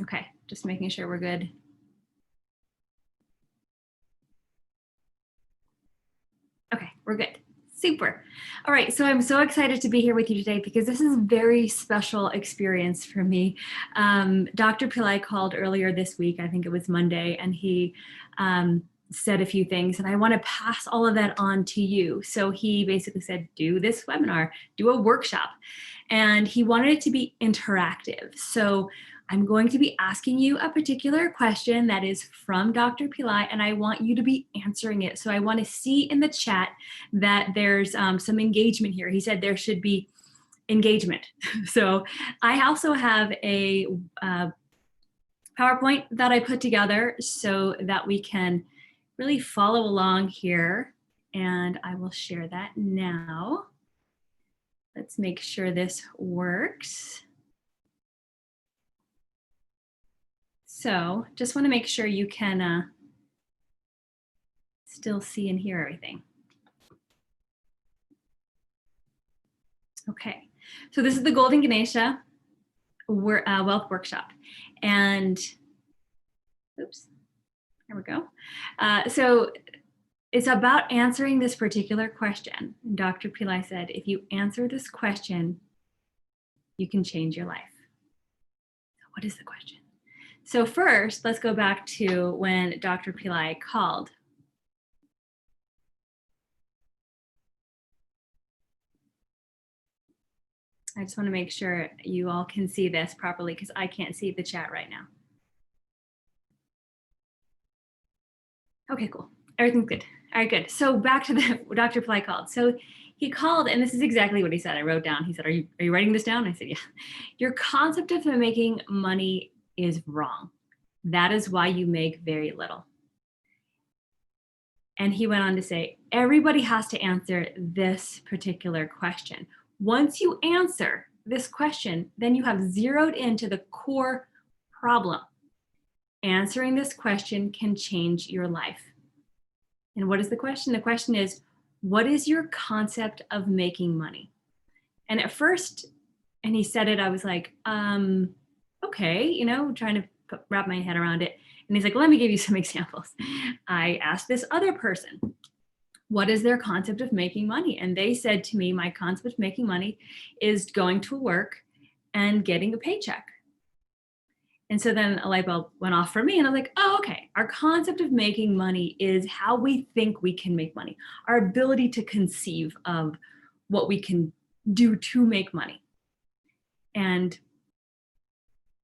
Okay, just making sure we're good. Okay, we're good. Super. All right, so I'm so excited to be here with you today because this is a very special experience for me. Dr. Pillai called earlier this week, I think it was Monday, and he said a few things, and I want to pass all of that on to you. So he basically said, do this webinar, do a workshop, and he wanted it to be interactive. So I'm going to be asking you a particular question that is from Dr. Pillai, and I want you to be answering it. So I want to see in the chat that there's some engagement here. He said there should be engagement. So I also have a PowerPoint that I put together so that we can really follow along here, and I will share that now. Let's make sure this works. So just want to make sure you can still see and hear everything. Okay, so this is the Golden Ganesha Wealth Workshop. And, oops, there we go. So it's about answering this particular question. Dr. Pillai said, if you answer this question, you can change your life. What is the question? So first, let's go back to when Dr. Pillai called. I just want to make sure you all can see this properly because I can't see the chat right now. Okay, cool. Everything's good. All right, good. So back to the Dr. Pillai called. So he called, and this is exactly what he said. I wrote down. He said, are you writing this down? I said, yeah. Your concept of making money is wrong. That is why you make very little. And he went on to say, everybody has to answer this particular question. Once you answer this question, then you have zeroed into the core problem. Answering this question can change your life. And what is the question? The question is, what is your concept of making money? And at first, and he said it, I was like, okay, trying to wrap my head around it. And he's like, well, let me give you some examples. I asked this other person, what is their concept of making money? And they said to me, my concept of making money is going to work and getting a paycheck. And so then a light bulb went off for me, and I'm like, oh, okay. Our concept of making money is how we think we can make money, our ability to conceive of what we can do to make money. And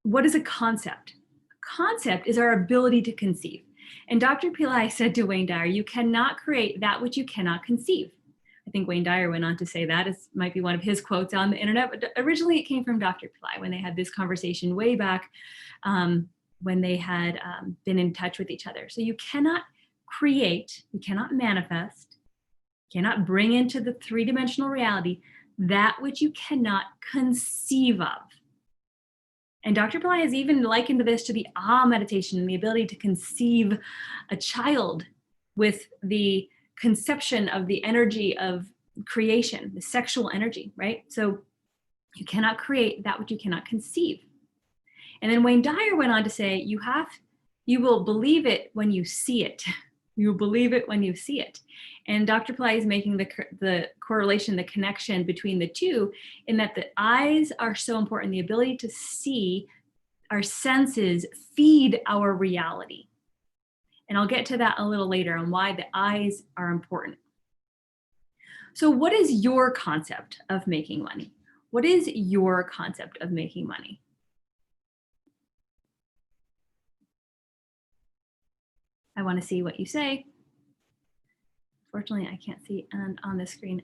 what is a concept? A concept is our ability to conceive. And Dr. Pillai said to Wayne Dyer, you cannot create that which you cannot conceive. I think Wayne Dyer went on to say that. It might be one of his quotes on the internet, but originally it came from Dr. Pillai when they had this conversation way back when they had been in touch with each other. So you cannot create, you cannot manifest, you cannot bring into the three-dimensional reality that which you cannot conceive of. And Dr. Pillai has even likened this to the meditation and the ability to conceive a child with the conception of the energy of creation, the sexual energy, right? So you cannot create that which you cannot conceive. And then Wayne Dyer went on to say, you will believe it when you see it. You will believe it when you see it. And Dr. Pillai is making the correlation, the connection between the two, in that the eyes are so important. The ability to see, our senses feed our reality. And I'll get to that a little later on why the eyes are important. So what is your concept of making money? What is your concept of making money? I want to see what you say. Fortunately, I can't see on the screen.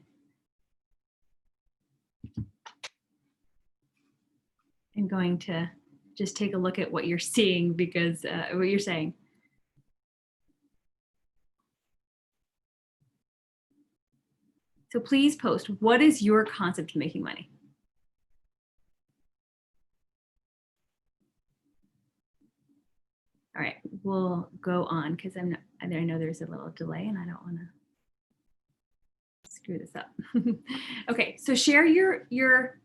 I'm going to just take a look at what you're seeing because what you're saying. So please post, what is your concept of making money? All right, we'll go on because I know there's a little delay and I don't want to screw this up. Okay, so share your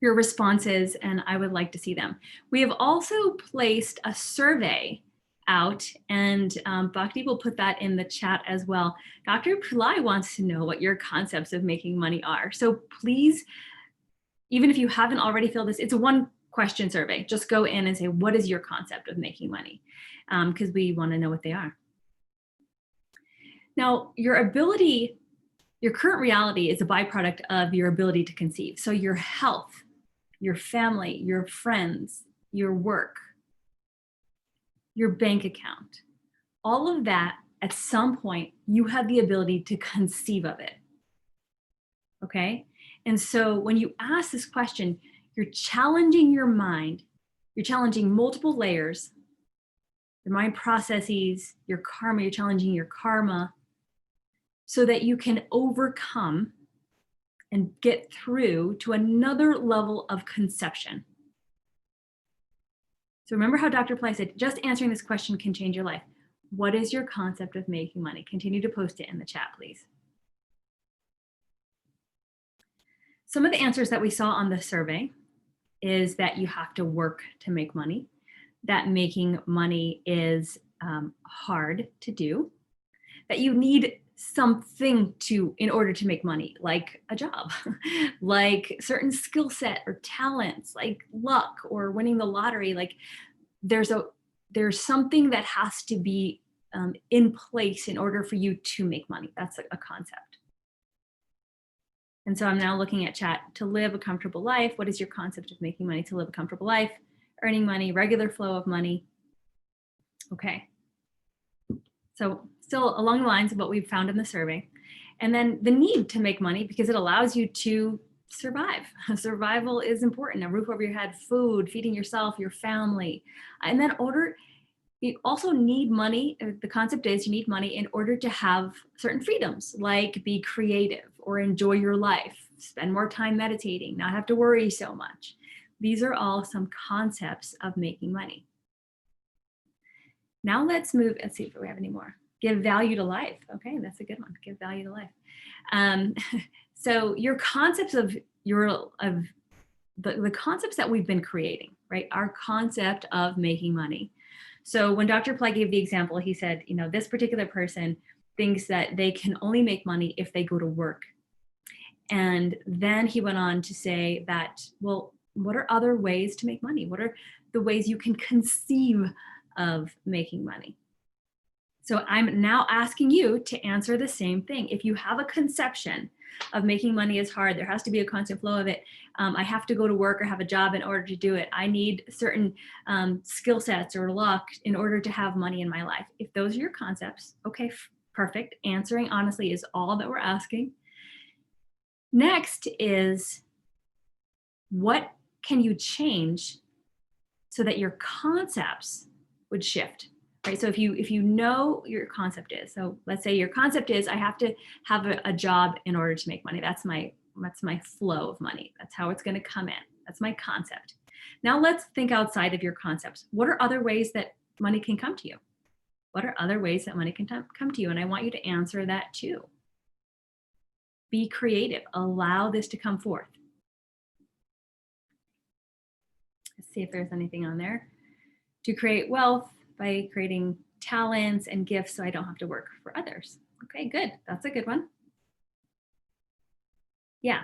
your responses, and I would like to see them. We have also placed a survey out, and Bhakti will put that in the chat as well. Dr. Pillai wants to know what your concepts of making money are. So please, even if you haven't already filled this, it's a one question survey. Just go in and say, what is your concept of making money? Because we want to know what they are. Now, your ability, your current reality is a byproduct of your ability to conceive. So your health, your family, your friends, your work, your bank account, all of that, at some point, you have the ability to conceive of it. Okay? And so when you ask this question, you're challenging your mind, you're challenging multiple layers, your mind processes, your karma, you're challenging your karma, so that you can overcome and get through to another level of conception. So remember how Dr. Pillai said, just answering this question can change your life. What is your concept of making money? Continue to post it in the chat, please. Some of the answers that we saw on the survey is that you have to work to make money, that making money is hard to do, that you need something in order to make money, like a job, like certain skill set or talents, like luck or winning the lottery. Like there's something that has to be in place in order for you to make money. That's a concept. And so I'm now looking at chat. To live a comfortable life, what is your concept of making money? To live a comfortable life, earning money, regular flow of money. Okay. So still along the lines of what we've found in the survey. And then the need to make money, because it allows you to survive. Survival is important. A roof over your head, food, feeding yourself, your family. And then you also need money. The concept is you need money in order to have certain freedoms, like be creative or enjoy your life, spend more time meditating, not have to worry so much. These are all some concepts of making money. Now let's move, let's see if we have any more. Give value to life. Okay, that's a good one. Give value to life. So your concepts of the concepts that we've been creating, right? Our concept of making money. So when Dr. Pillai gave the example, he said, this particular person thinks that they can only make money if they go to work. And then he went on to say that, well, what are other ways to make money? What are the ways you can conceive of making money? So I'm now asking you to answer the same thing. If you have a conception of making money is hard, there has to be a constant flow of it. I have to go to work or have a job in order to do it. I need certain skill sets or luck in order to have money in my life. If those are your concepts, okay, perfect. Answering honestly is all that we're asking. Next is, what can you change so that your concepts would shift? Right. So if you know your concept is, so let's say your concept is, I have to have a job in order to make money. That's my flow of money. That's how it's going to come in. That's my concept. Now let's think outside of your concepts. What are other ways that money can come to you? What are other ways that money can come to you? And I want you to answer that too. Be creative. Allow this to come forth. Let's see if there's anything on there. To create wealth by creating talents and gifts so I don't have to work for others. Okay, good. That's a good one. Yeah.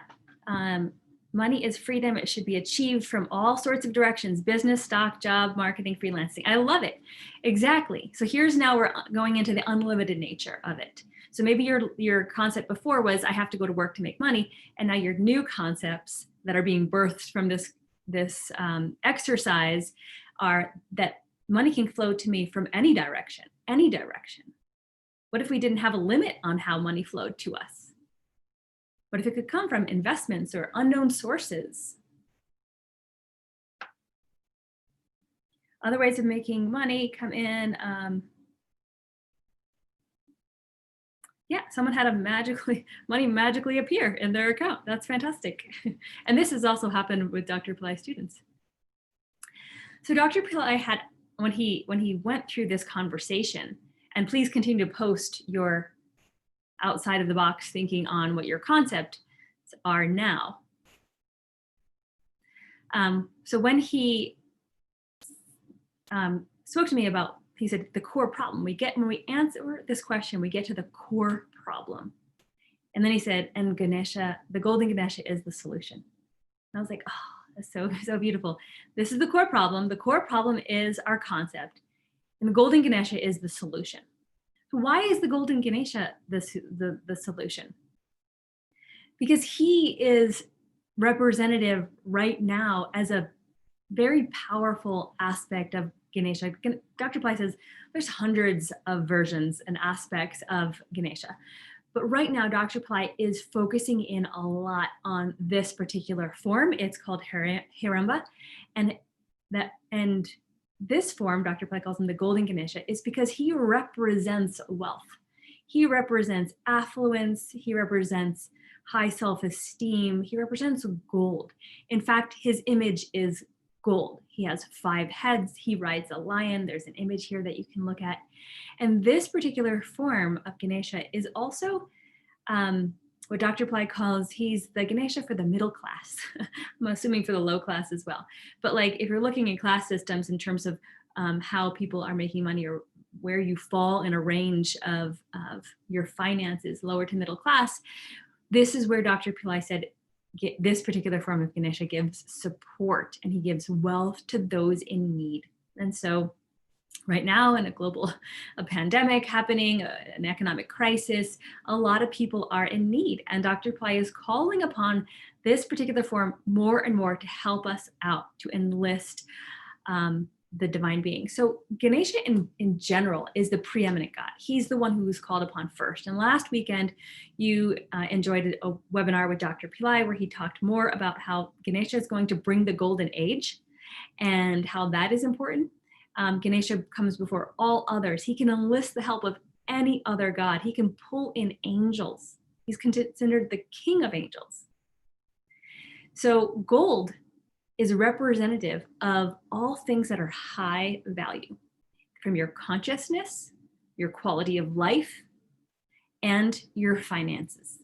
Money is freedom. It should be achieved from all sorts of directions: business, stock, job, marketing, freelancing. I love it. Exactly. So here's now we're going into the unlimited nature of it. So maybe your concept before was, I have to go to work to make money. And now your new concepts that are being birthed from this exercise are that money can flow to me from any direction, any direction. What if we didn't have a limit on how money flowed to us? What if it could come from investments or unknown sources? Other ways of making money come in. Yeah, someone had money magically appear in their account. That's fantastic. And this has also happened with Dr. Pillai students. So Dr. Pillai had, when he went through this conversation, and please continue to post your outside of the box thinking on what your concepts are now. So when he spoke to me about, he said, the core problem, when we answer this question, we get to the core problem. And then he said, and Ganesha, the Golden Ganesha is the solution. And I was like, oh, that's so beautiful. This is the core problem. The core problem is our concept. And the Golden Ganesha is the solution. So why is the Golden Ganesha the solution? Because he is representative right now as a very powerful aspect of Ganesha. Dr. Pillai says there's hundreds of versions and aspects of Ganesha. But right now, Dr. Pillai is focusing in a lot on this particular form. It's called Hiramba. And this form, Dr. Pillai calls him the Golden Ganesha, is because he represents wealth. He represents affluence. He represents high self-esteem. He represents gold. In fact, his image is gold. He has 5 heads. He rides a lion. There's an image here that you can look at. And this particular form of Ganesha is also what Dr. Pillai calls, he's the Ganesha for the middle class. I'm assuming for the low class as well. But like if you're looking at class systems in terms of how people are making money or where you fall in a range of your finances, lower to middle class, this is where Dr. Pillai said, this particular form of Ganesha gives support and he gives wealth to those in need. And so right now in a pandemic happening, an economic crisis, a lot of people are in need. And Dr. Pillai is calling upon this particular form more and more to help us out, to enlist the divine being. So Ganesha in general is the preeminent God. He's the one who was called upon first. And last weekend, you enjoyed a webinar with Dr. Pillai where he talked more about how Ganesha is going to bring the golden age and how that is important. Ganesha comes before all others. He can enlist the help of any other God. He can pull in angels. He's considered the king of angels. So gold is representative of all things that are high value, from your consciousness, your quality of life, and your finances.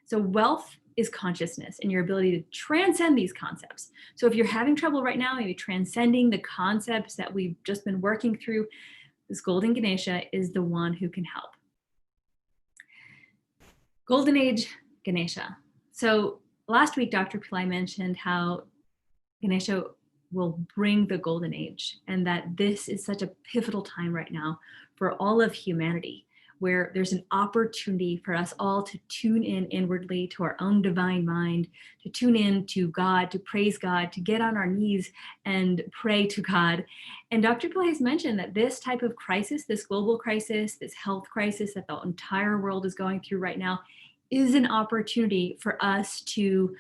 So wealth is consciousness and your ability to transcend these concepts. So if you're having trouble right now, maybe transcending the concepts that we've just been working through, this Golden Ganesha is the one who can help. Golden Age Ganesha. So last week, Dr. Pillai mentioned how Ganesha will bring the golden age and that this is such a pivotal time right now for all of humanity, where there's an opportunity for us all to tune in inwardly to our own divine mind, to tune in to God, to praise God, to get on our knees and pray to God. And Dr. Pillai has mentioned that this type of crisis, this global crisis, this health crisis that the entire world is going through right now, is an opportunity for us to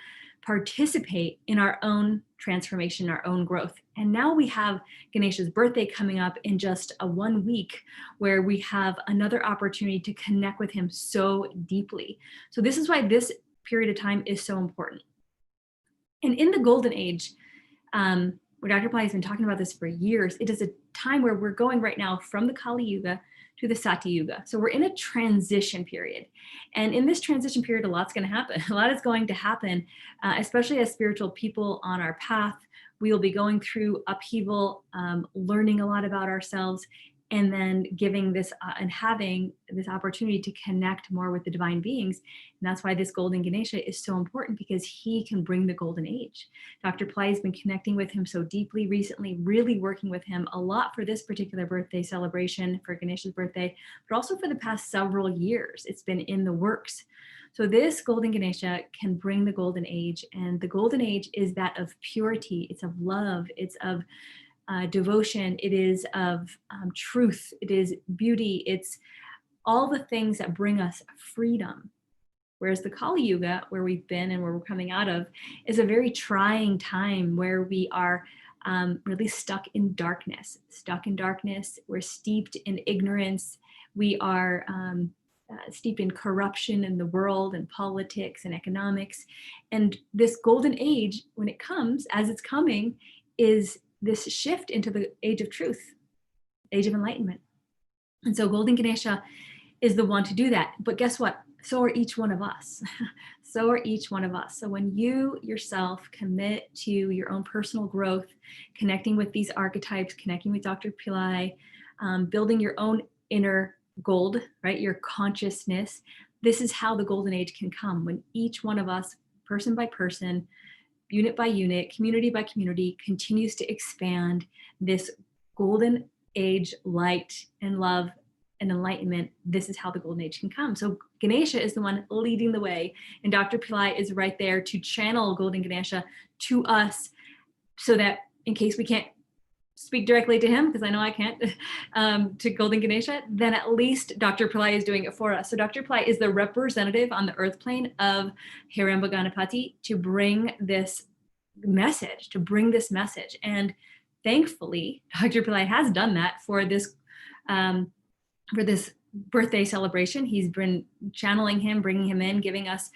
participate in our own transformation, our own growth. And now we have Ganesha's birthday coming up in just 1 week, where we have another opportunity to connect with him so deeply. So this is why this period of time is so important. And in the golden age, where Dr. Pillai has been talking about this for years, it is a time where we're going right now from the Kali Yuga to the Sati Yuga. So we're in a transition period. And in this transition period, a lot's going to happen. A lot is going to happen, especially as spiritual people on our path. We will be going through upheaval, learning a lot about ourselves, and then giving this and having this opportunity to connect more with the divine beings. And that's why this Golden Ganesha is so important, because he can bring the golden age. Dr. Pillai has been connecting with him so deeply recently, really working with him a lot for this particular birthday celebration, for Ganesha's birthday, but also for the past several years. It's been in the works. So this Golden Ganesha can bring the golden age, and the golden age is that of purity. It's of love. It's of devotion, it is of truth, it is beauty, it's all the things that bring us freedom. Whereas the Kali Yuga, where we've been and where we're coming out of, is a very trying time where we are really stuck in darkness. We're steeped in ignorance. We are steeped in corruption in the world and politics and economics. And this golden age, when it comes, as it's coming, is this shift into the age of truth, age of enlightenment. And so Golden Ganesha is the one to do that. But guess what? so are each one of us. So are each one of us. So when you yourself commit to your own personal growth, connecting with these archetypes, connecting with Dr. Pillai, building your own inner gold, right? Your consciousness. This is how the golden age can come, when each one of us, person by person, unit by unit, community by community, continues to expand this golden age light and love and enlightenment. This is how the golden age can come. So Ganesha is the one leading the way, and Dr. Pillai is right there to channel Golden Ganesha to us, so that in case we can't speak directly to him, because I know I can't, to Golden Ganesha, then at least Dr. Pillai is doing it for us. So Dr. Pillai is the representative on the earth plane of Hiramba Ganapati to bring this message, And thankfully, Dr. Pillai has done that for this birthday celebration. He's been channeling him, bringing him in, giving us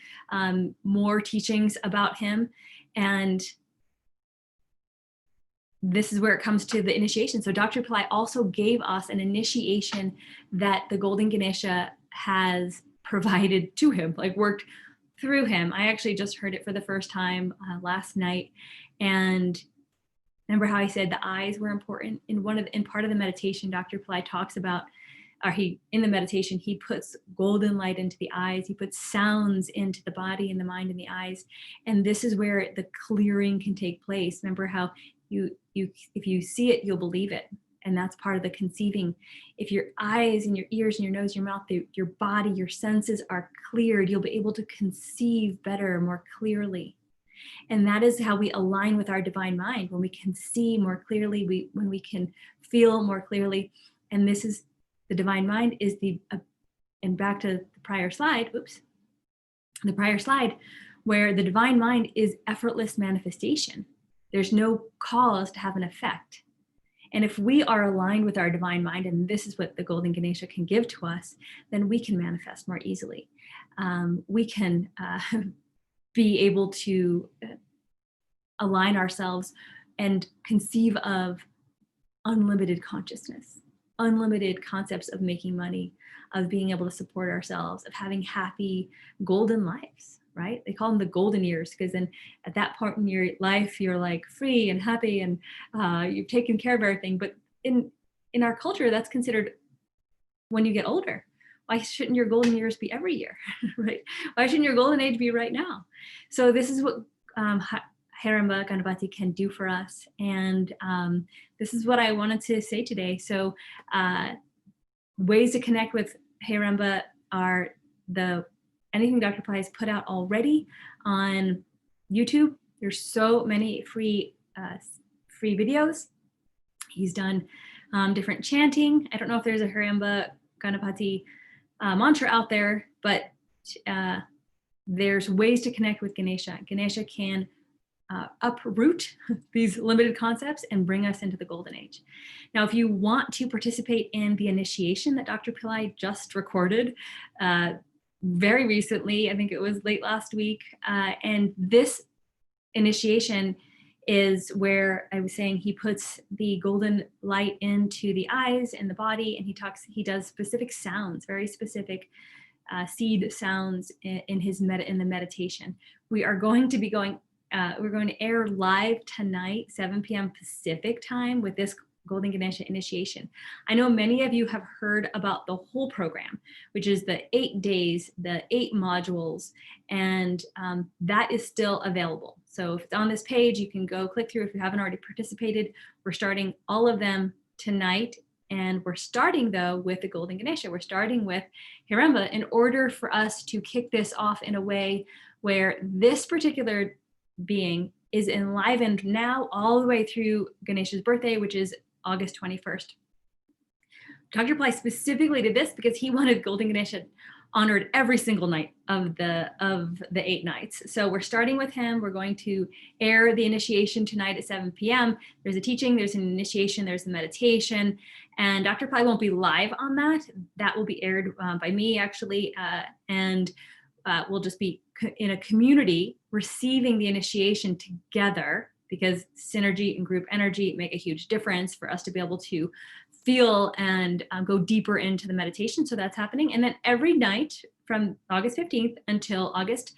more teachings about him. And this is where it comes to the initiation. So Dr. Pillai also gave us an initiation that the Golden Ganesha has provided to him, like worked through him. I actually just heard it for the first time last night. And remember how I said the eyes were important? In part of the meditation, Dr. Pillai talks about, in the meditation, he puts golden light into the eyes. He puts sounds into the body and the mind and the eyes. And this is where the clearing can take place. Remember how if you see it, you'll believe it. And that's part of the conceiving. If your eyes and your ears and your nose, your mouth, your body, your senses are cleared, you'll be able to conceive better, more clearly. And that is how we align with our divine mind, when we can see more clearly, when we can feel more clearly. And this is the divine mind is and back to the prior slide, where the divine mind is effortless manifestation. There's no cause to have an effect. And if we are aligned with our divine mind, and this is what the Golden Ganesha can give to us, then we can manifest more easily. We can be able to align ourselves and conceive of unlimited consciousness, unlimited concepts of making money, of being able to support ourselves, of having happy golden lives, right? They call them the golden years, because then at that point in your life, you're like free and happy, and you've taken care of everything. But in our culture, that's considered when you get older. Why shouldn't your golden years be every year, right? Why shouldn't your golden age be right now? So this is what Hiramba Ganapati can do for us. And this is what I wanted to say today. So ways to connect with Hiramba are anything Dr. Pillai has put out already on YouTube. There's so many free videos. He's done different chanting. I don't know if there's a Hiramba Ganapati mantra out there, but there's ways to connect with Ganesha. Ganesha can uproot these limited concepts and bring us into the golden age. Now, if you want to participate in the initiation that Dr. Pillai just recorded very recently, I think it was late last week, and this initiation is where I was saying he puts the golden light into the eyes and the body, and he does specific sounds, very specific seed sounds in the meditation. We are going to be we're going to air live tonight, 7 p.m. Pacific time, with this Golden Ganesha initiation. I know many of you have heard about the whole program, which is the 8 days, the 8 modules, and that is still available. So if it's on this page, you can go click through if you haven't already participated. We're starting all of them tonight, and we're starting though with the Golden Ganesha. We're starting with Hiramba in order for us to kick this off in a way where this particular being is enlivened now all the way through Ganesha's birthday, which is August 21st. Dr. Pillai specifically did this because he wanted Golden Ganesha honored every single night of the 8 nights. So we're starting with him. We're going to air the initiation tonight at 7 p.m. There's a teaching, there's an initiation, there's a meditation, and Dr. Pillai won't be live on that. That will be aired by me actually, and we'll just be in a community receiving the initiation together, because synergy and group energy make a huge difference for us to be able to feel and go deeper into the meditation. So that's happening. And then every night from August 15th until August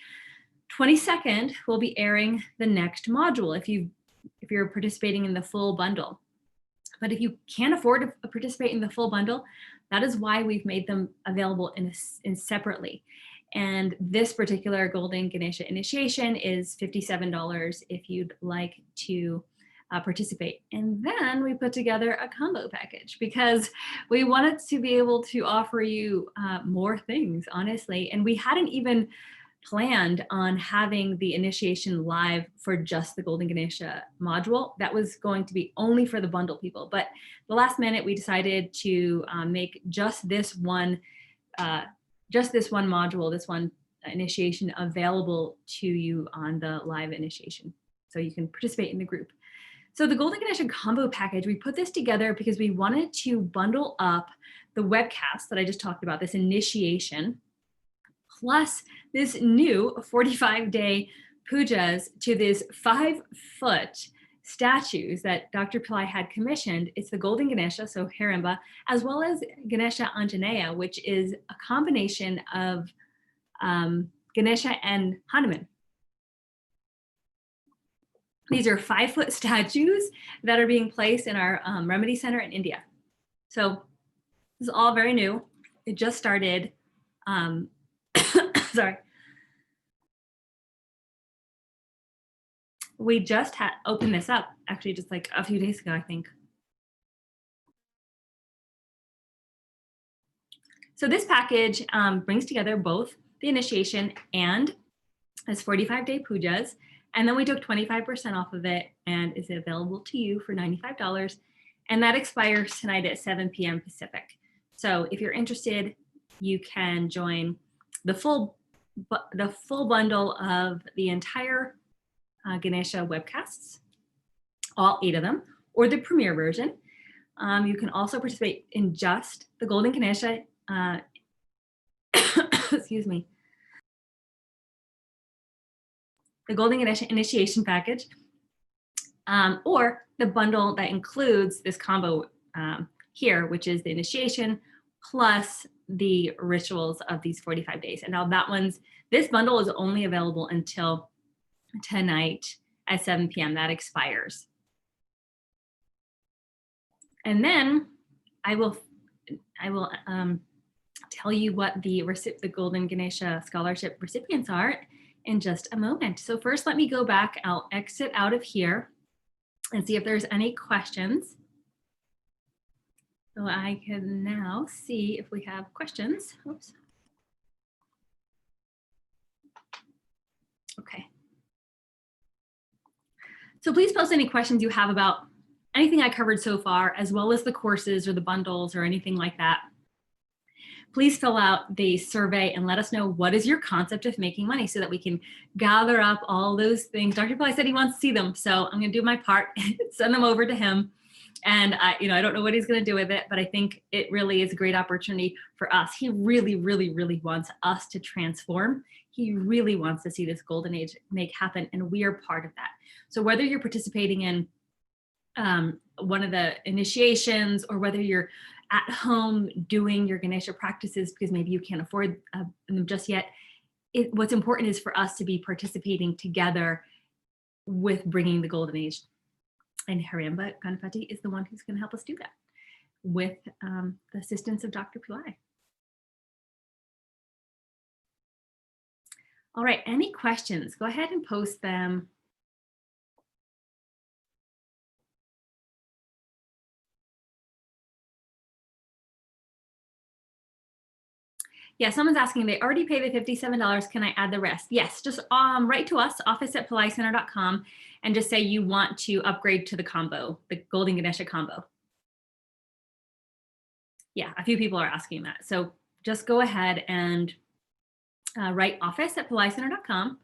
22nd, we'll be airing the next module if you're participating in the full bundle. But if you can't afford to participate in the full bundle, that is why we've made them available in separately. And this particular Golden Ganesha initiation is $57 if you'd like to participate. And then we put together a combo package because we wanted to be able to offer you more things, honestly. And we hadn't even planned on having the initiation live for just the Golden Ganesha module. That was going to be only for the bundle people. But the last minute, we decided to make just this one module, this one initiation available to you on the live initiation, so you can participate in the group. So the Golden Ganesha combo package, we put this together because we wanted to bundle up the webcast that I just talked about, this initiation, plus this new 45-day pujas to these 5-foot statues that Dr. Pillai had commissioned. It's the Golden Ganesha, so Hirimba, as well as Ganesha Anjaneya, which is a combination of Ganesha and Hanuman. These are 5-foot statues that are being placed in our Remedy Center in India. So this is all very new. It just started. Sorry. We just had opened this up actually just like a few days ago, I think. So this package brings together both the initiation and this 45-day pujas. And then we took 25% off of it and is available to you for $95. And that expires tonight at 7 p.m. Pacific. So if you're interested, you can join the full bundle of the entire Ganesha webcasts, all 8 of them, or the premiere version. You can also participate in just the Golden Ganesha, excuse me, the Golden Ganesha initiation package, or the bundle that includes this combo here, which is the initiation plus the rituals of these 45 days. And now this bundle is only available until tonight at 7 p.m. That expires. And then I will tell you what the Golden Ganesha Scholarship recipients are in just a moment. So first, let me go back. I'll exit out of here and see if there's any questions. So I can now see if we have questions. Oops. Okay. So please post any questions you have about anything I covered so far, as well as the courses or the bundles or anything like that. Please fill out the survey and let us know what is your concept of making money so that we can gather up all those things. Dr. Pillai said he wants to see them, so I'm going to do my part, send them over to him. And I don't know what he's going to do with it, but I think it really is a great opportunity for us. He really, really, really wants us to transform. He really wants to see this golden age make happen, and we are part of that. So whether you're participating in one of the initiations, or whether you're at home doing your Ganesha practices because maybe you can't afford them just yet, what's important is for us to be participating together with bringing the golden age. And Hirimba Ganapati is the one who's going to help us do that with the assistance of Dr. Pillai. All right, any questions? Go ahead and post them. Yeah, someone's asking, they already pay the $57. Can I add the rest? Yes, just write to us, office@pillaicenter.com, and just say you want to upgrade to the combo, the Golden Ganesha combo. Yeah, a few people are asking that. So just go ahead and write office@pillaicenter.com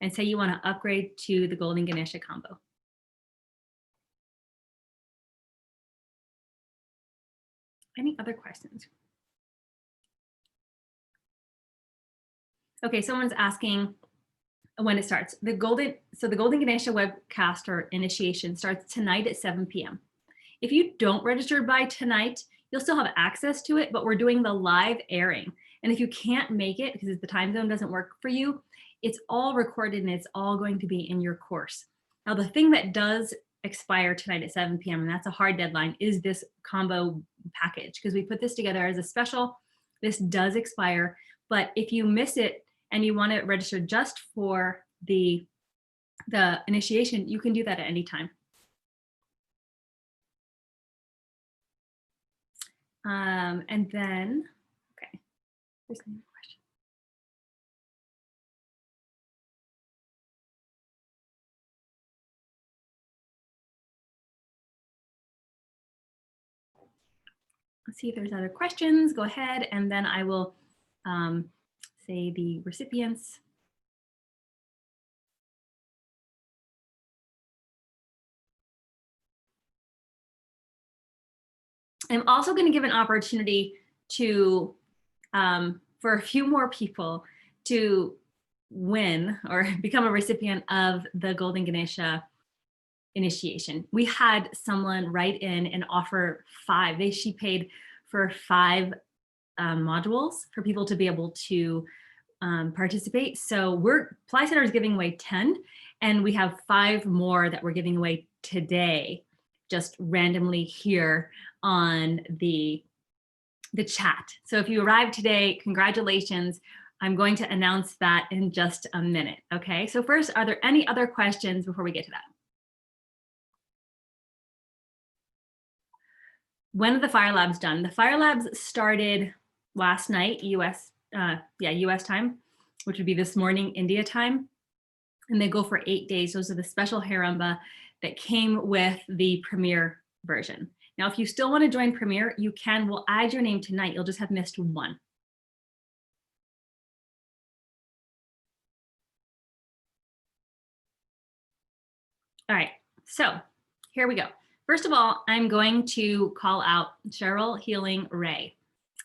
and say you want to upgrade to the Golden Ganesha combo. Any other questions? Okay, someone's asking when it starts. The Golden Ganesha webcast or initiation starts tonight at 7 p.m. If you don't register by tonight, you'll still have access to it, but we're doing the live airing. And if you can't make it because the time zone doesn't work for you, it's all recorded and it's all going to be in your course. Now, the thing that does expire tonight at 7 p.m., and that's a hard deadline, is this combo package, because we put this together as a special. This does expire, but if you miss it and you want to register just for the initiation, you can do that at any time. And then, okay, here's another question. Let's see if there's other questions. Go ahead, and then I will say the recipients. I'm also going to give an opportunity to for a few more people to win or become a recipient of the Golden Ganesha initiation. We had someone write in and offer 5. She paid for 5 modules for people to be able to participate. So Ply Center is giving away 10, and we have 5 more that we're giving away today, just randomly here on the chat. So if you arrived today, congratulations. I'm going to announce that in just a minute. Okay, so first, are there any other questions before we get to that? When are the Fire Labs done? The Fire Labs started last night, US time, which would be this morning, India time. And they go for 8 days. Those are the special Haramba that came with the Premier version. Now, if you still want to join Premier, you can. We'll add your name tonight. You'll just have missed 1. All right, so here we go. First of all, I'm going to call out Cheryl Healing Ray.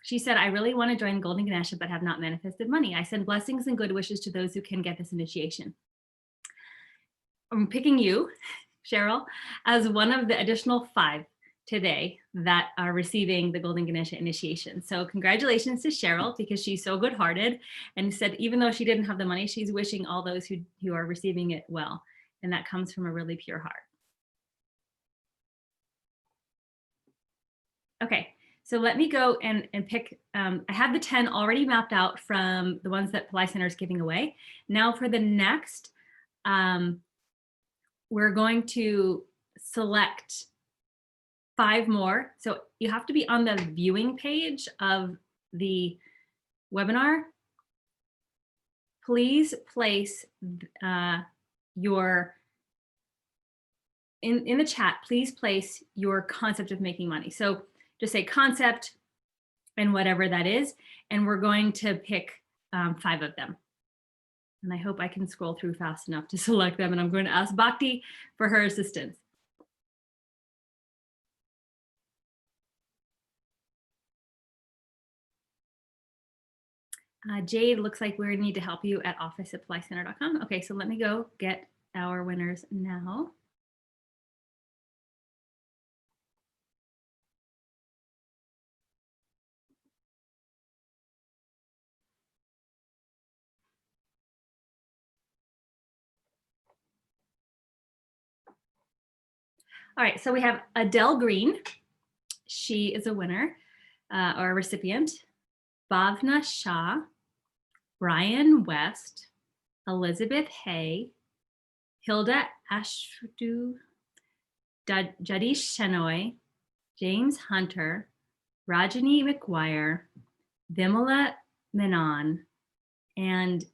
She said, I really want to join Golden Ganesha, but have not manifested money. I send blessings and good wishes to those who can get this initiation. I'm picking you, Cheryl, as one of the additional 5 today that are receiving the Golden Ganesha initiation. So congratulations to Cheryl, because she's so good-hearted and said even though she didn't have the money, she's wishing all those who are receiving it well. And that comes from a really pure heart. Okay, so let me go and pick, I have the 10 already mapped out from the ones that Ply Center is giving away. Now for the next, we're going to select 5 more. So you have to be on the viewing page of the webinar. Please place in the chat, please place your concept of making money. So just say concept and whatever that is, and we're going to pick 5 of them. And I hope I can scroll through fast enough to select them, and I'm going to ask Bhakti for her assistance. Jade, looks like we need to help you at office@plycenter.com. Okay, so let me go get our winners now. All right, so we have Adele Green. She is a winner or a recipient. Bhavna Shah, Brian West, Elizabeth Hay, Hilda Ashdu, Jadish Shenoy, James Hunter, Rajani McGuire, Vimala Menon, and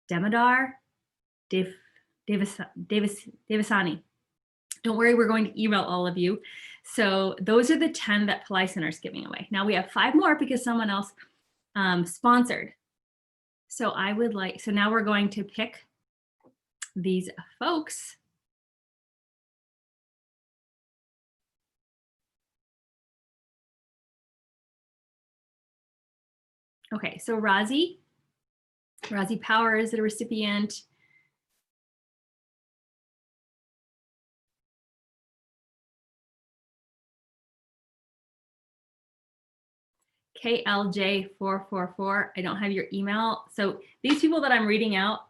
Damodar Devasani. Don't worry, we're going to email all of you. So those are the 10 that Ply Center is giving away. Now we have 5 more because someone else sponsored. So now we're going to pick these folks. Okay, so Razi Power is the recipient. KLJ444. I don't have your email. So these people that I'm reading out,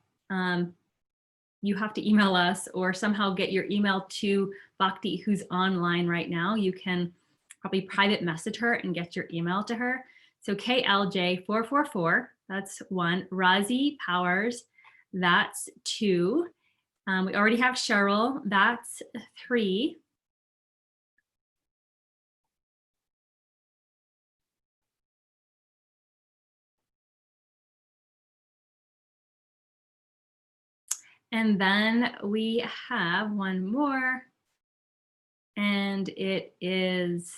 you have to email us or somehow get your email to Bhakti, who's online right now. You can probably private message her and get your email to her. So KLJ444, that's 1. Razi Powers, that's 2. We already have Cheryl, that's 3. And then we have one more, and it is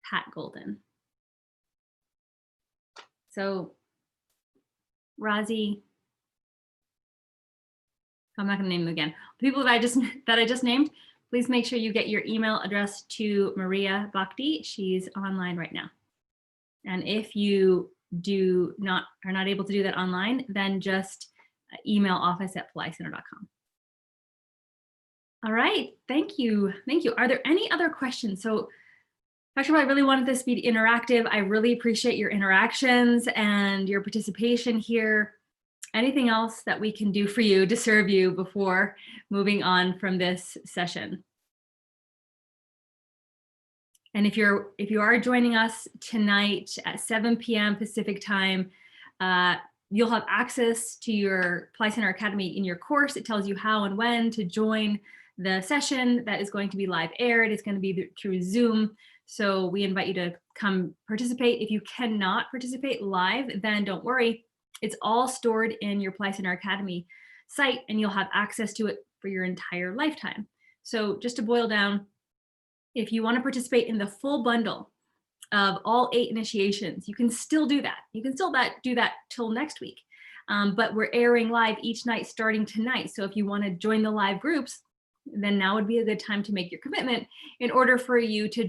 Pat Golden. So Razi, I'm not going to name them again. The people that I just named, please make sure you get your email address to Maria Bhakti. She's online right now. And if you are not able to do that online, then just email office@flycenter.com. All right, thank you. Thank you. Are there any other questions? So Dr. I really wanted this to be interactive. I really appreciate your interactions and your participation here. Anything else that we can do for you to serve you before moving on from this session? And if you are joining us tonight at 7 p.m. Pacific time, you'll have access to your Apply Center Academy in your course. It tells you how and when to join the session that is going to be live aired. It's going to be through Zoom. So we invite you to come participate. If you cannot participate live, then don't worry. It's all stored in your Apply Center Academy site, and you'll have access to it for your entire lifetime. So just to boil down, if you want to participate in the full bundle of all 8 initiations, you can still do that. You can still do that till next week. But we're airing live each night starting tonight. So if you want to join the live groups, then now would be a good time to make your commitment in order for you to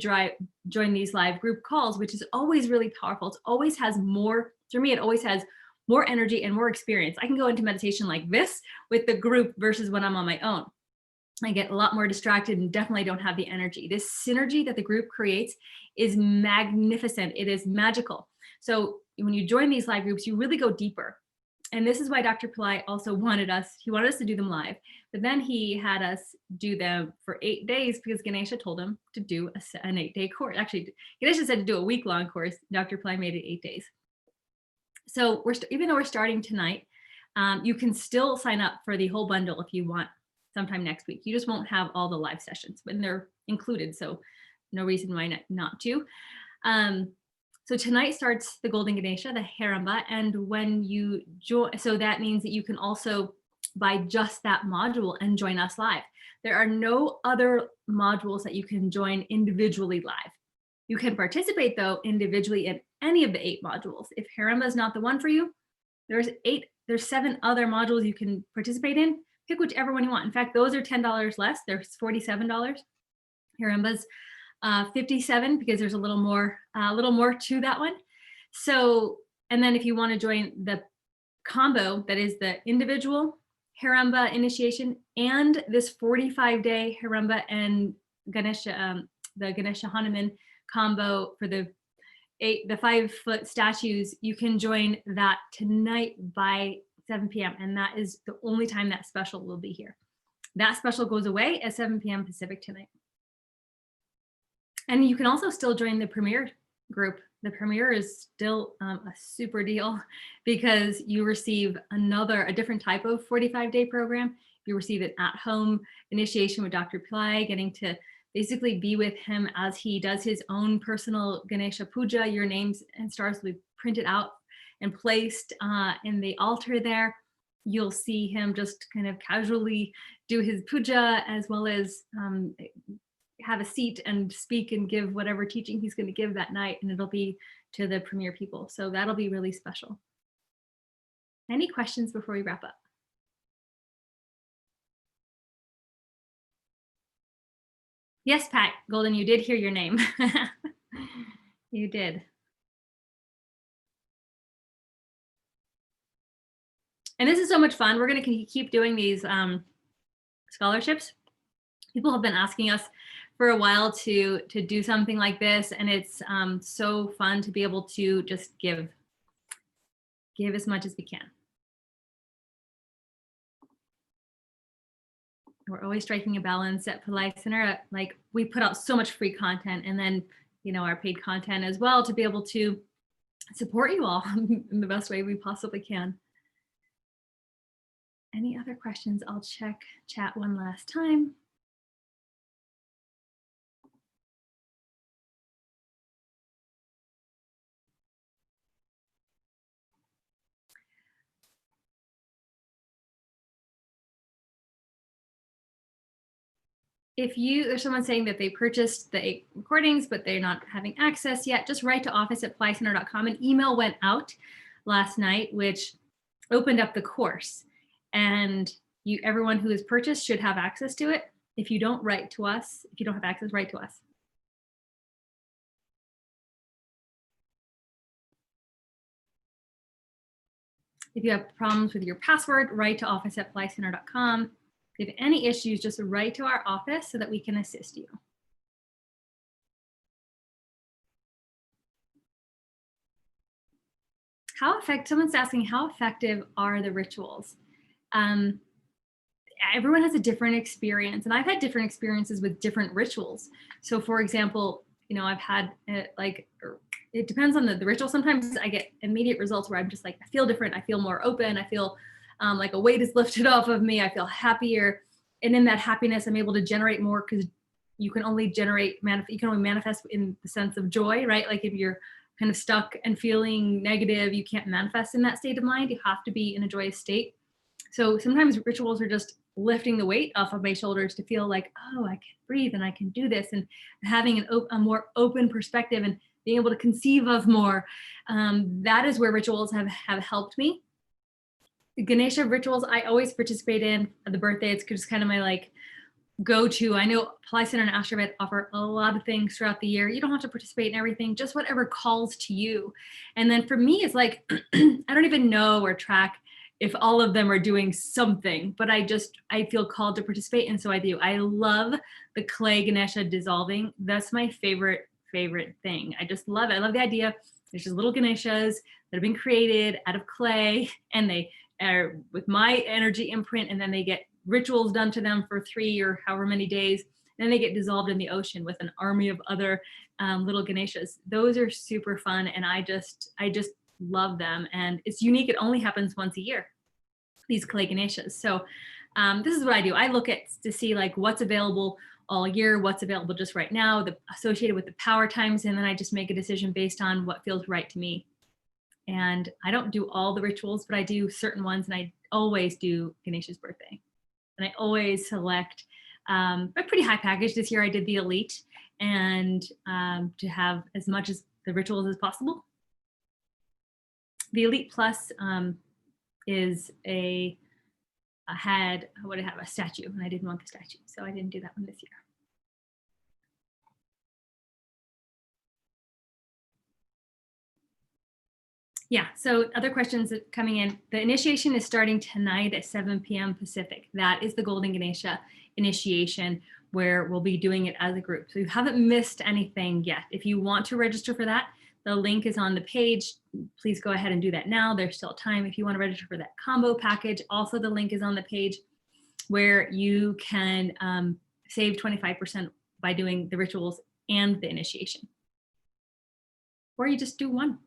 join these live group calls, which is always really powerful. It always has more, for me, it always has more energy and more experience. I can go into meditation like this with the group versus when I'm on my own. I get a lot more distracted and definitely don't have the energy. This synergy that the group creates is magnificent. It is magical. So when you join these live groups, you really go deeper. And this is why Dr. Pillai also wanted us to do them live, but then he had us do them for 8 days because Ganesha told him to do an 8-day course. Actually, Ganesha said to do a week-long course. Dr. Pillai made it 8 days. So even though we're starting tonight, you can still sign up for the whole bundle if you want sometime next week. You just won't have all the live sessions, but they're included, so no reason why not to. So tonight starts the Golden Ganesha, the Haramba, and when you join, so that means that you can also buy just that module and join us live. There are no other modules that you can join individually live. You can participate though individually in any of the 8 modules. If Haramba is not the one for you, there's 7 other modules you can participate in. Pick whichever one you want. In fact, those are $10 less. They're $47. Haramba's $57 because there's a little more to that one. So, and then if you want to join the combo, that is the individual Haramba initiation and this 45-day Haramba and Ganesha, the Ganesha Hanuman combo for the 5-foot statues, you can join that tonight by 7 p.m. And that is the only time that special will be here. That special goes away at 7 p.m. Pacific tonight. And you can also still join the Premier group. The Premier is still a super deal because you receive a different type of 45-day program. You receive an at-home initiation with Dr. Pillai, getting to basically be with him as he does his own personal Ganesha Puja. Your names and stars will be printed out and placed in the altar there. You'll see him just kind of casually do his puja, as well as have a seat and speak and give whatever teaching he's going to give that night, and it'll be to the Premier people. So that'll be really special. Any questions before we wrap up? Yes, Pat Golden, you did hear your name. You did. And this is so much fun. We're going to keep doing these scholarships. People have been asking us for a while to do something like this, and it's so fun to be able to just give as much as we can. We're always striking a balance at Polite Center. Like, we put out so much free content, and then, you know, our paid content as well, to be able to support you all in the best way we possibly can. Any other questions? I'll check chat one last time. If there's someone saying that they purchased the 8 recordings, but they're not having access yet, just write to office@flycenter.com. An email went out last night, which opened up the course, and everyone who has purchased should have access to it. If you don't, write to us. If you don't have access, write to us. If you have problems with your password, write to office@flycenter.com. If you have any issues, just write to our office so that we can assist you. Someone's asking, how effective are the rituals? Everyone has a different experience, and I've had different experiences with different rituals. So for example, you know, I've had it depends on the ritual. Sometimes I get immediate results where I'm just like, I feel different. I feel more open. I feel like a weight is lifted off of me. I feel happier. And in that happiness, I'm able to generate more, because you can only manifest in the sense of joy, right? Like, if you're kind of stuck and feeling negative, you can't manifest in that state of mind. You have to be in a joyous state. So sometimes rituals are just lifting the weight off of my shoulders to feel like, oh, I can breathe and I can do this, and having a more open perspective and being able to conceive of more. That is where rituals have helped me. The Ganesha rituals I always participate in at the birthday. It's just kind of my like go-to. I know Polite Center and Astrovet offer a lot of things throughout the year. You don't have to participate in everything, just whatever calls to you. And then for me, it's like, I don't even know or track if all of them are doing something, but I feel called to participate, and so I do. I love the clay Ganesha dissolving. That's my favorite thing. I just love it. I love the idea. There's just little Ganeshas that have been created out of clay, and they are with my energy imprint, and then they get rituals done to them for 3 or however many days. Then they get dissolved in the ocean with an army of other little Ganeshas. Those are super fun, and I just love them. And it's unique. It only happens once a year, these clay Ganeshas. So this is what I do. I look at to see like what's available all year, what's available just right now, associated with the power times, and then I just make a decision based on what feels right to me. And I don't do all the rituals, but I do certain ones, and I always do Ganesha's birthday. And I always select a pretty high package. This year I did the Elite, and to have as much as the rituals as possible. The Elite Plus is a statue, and I didn't want the statue, so I didn't do that one this year. Yeah, so other questions coming in. The initiation is starting tonight at 7 p.m. Pacific. That is the Golden Ganesha initiation, where we'll be doing it as a group. So you haven't missed anything yet. If you want to register for that, the link is on the page. Please go ahead and do that now. There's still time. If you want to register for that combo package, also the link is on the page, where you can save 25% by doing the rituals and the initiation. Or you just do one.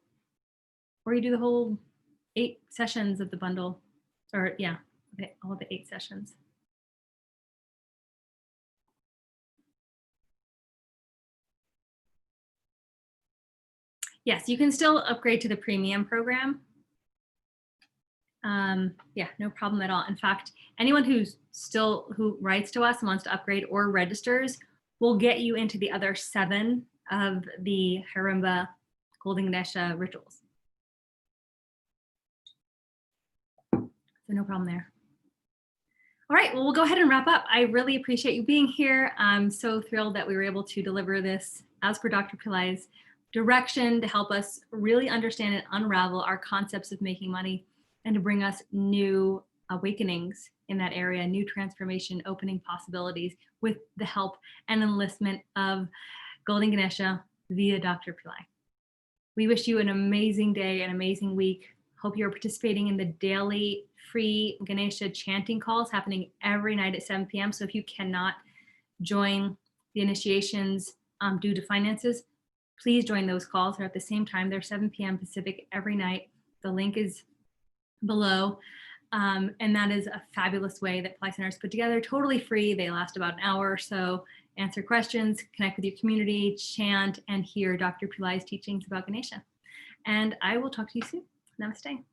Or you do the whole 8 sessions of the bundle, or yeah, all the 8 sessions. Yes, you can still upgrade to the premium program. Yeah, no problem at all. In fact, anyone who writes to us and wants to upgrade or registers will get you into the other 7 of the Harimba Golden Ganesha rituals. So no problem there. All right, well, we'll go ahead and wrap up. I really appreciate you being here. I'm so thrilled that we were able to deliver this as per Dr. Pillai's direction, to help us really understand and unravel our concepts of making money, and to bring us new awakenings in that area, new transformation, opening possibilities with the help and enlistment of Golden Ganesha via Dr. Pillai. We wish you an amazing day, an amazing week. Hope you're participating in the daily free Ganesha chanting calls happening every night at 7 p.m. So if you cannot join the initiations due to finances, please join those calls. They're at the same time. They're 7 p.m. Pacific every night. The link is below. And that is a fabulous way that Pillai Center is put together, totally free. They last about an hour or so. Answer questions, connect with your community, chant, and hear Dr. Pillai's teachings about Ganesha. And I will talk to you soon. Namaste.